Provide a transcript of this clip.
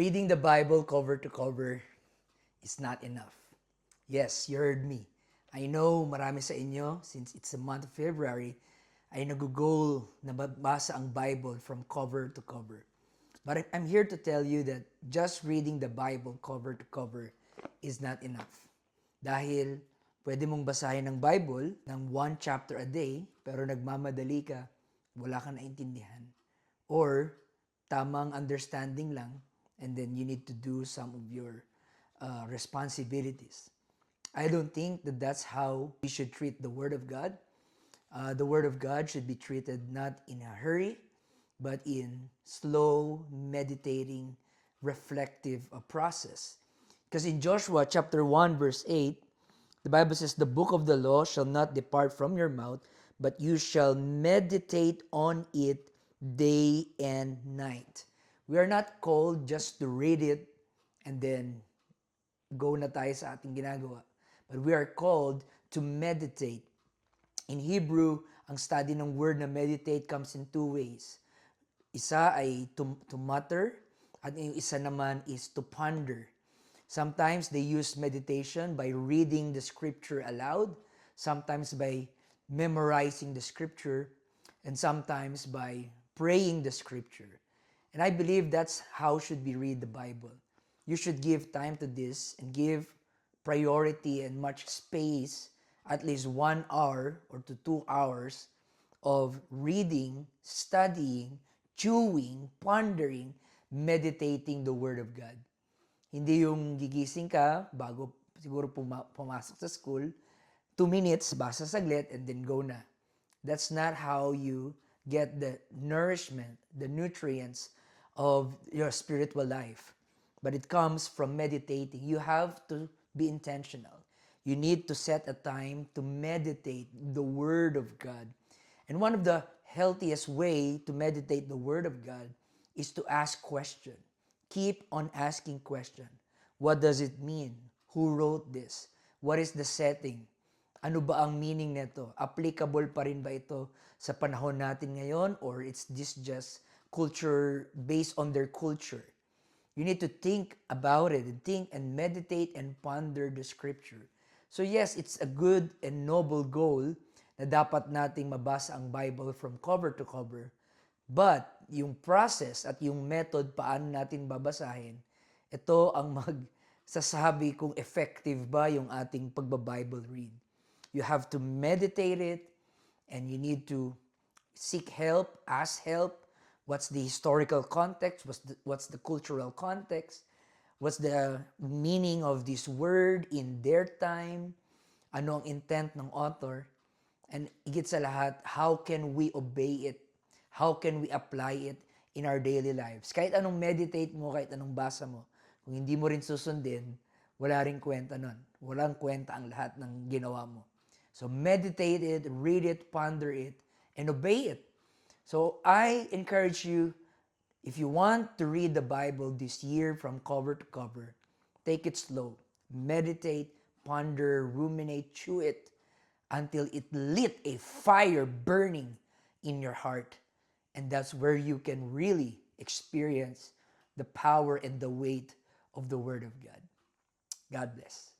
Reading the Bible cover to cover is not enough. Yes, you heard me. I know marami sa inyo, since it's the month of February, ay nag-goal na mabasa ang Bible from cover to cover. But I'm here to tell you that just reading the Bible cover to cover is not enough. Dahil pwede mong basahin ang Bible ng one chapter a day, pero nagmamadali ka, wala kang naintindihan. Or tamang understanding lang, and then you need to do some of your responsibilities. I don't think that that's how we should treat the Word of God. The Word of God should be treated not in a hurry, but in slow, meditating, reflective process. Because in Joshua chapter 1, verse 8, the Bible says, "The book of the law shall not depart from your mouth, but you shall meditate on it day and night." We are not called just to read it and then go na tayo sa ating ginagawa. But we are called to meditate. In Hebrew, ang study ng word na meditate comes in two ways. Isa ay to mutter, at yung isa naman is to ponder. Sometimes they use meditation by reading the scripture aloud, sometimes by memorizing the scripture, and sometimes by praying the scripture. And I believe that's how should we read the Bible. You should give time to this and give priority and much space, at least 1 hour or to 2 hours of reading, studying, chewing, pondering, meditating the Word of God. Hindi yung gigising ka bago siguro pumasok sa school, 2 minutes, basa saglit, and then go na. That's not how you get the nourishment, the nutrients of your spiritual life. But it comes from meditating. You have to be intentional. You need to set a time to meditate the Word of God. And one of the healthiest way to meditate the Word of God is to ask question. Keep on asking question. What does it mean? Who wrote this? What is the setting? Ano ba ang meaning nito? Applicable pa rin ba ito sa panahon natin ngayon, or it's this just culture based on their culture? You need to think about it and think and meditate and ponder the scripture. So yes, it's a good and noble goal na dapat nating mabasa ang Bible from cover to cover. But yung process at yung method paano natin babasahin, ito ang magsasabi kung effective ba yung ating pagba-Bible read. You have to meditate it, and you need to seek help, ask help. What's the historical context? What's the cultural context? What's the meaning of this word in their time? Ano ang intent ng author? And higit sa lahat, how can we obey it? How can we apply it in our daily lives? Kahit anong meditate mo, kahit anong basa mo, kung hindi mo rin susundin, wala rin kwenta nun. Walang kwenta ang lahat ng ginawa mo. So meditate it, read it, ponder it, and obey it. So I encourage you, if you want to read the Bible this year from cover to cover, take it slow. Meditate, ponder, ruminate, chew it until it lit a fire burning in your heart. And that's where you can really experience the power and the weight of the Word of God. God bless.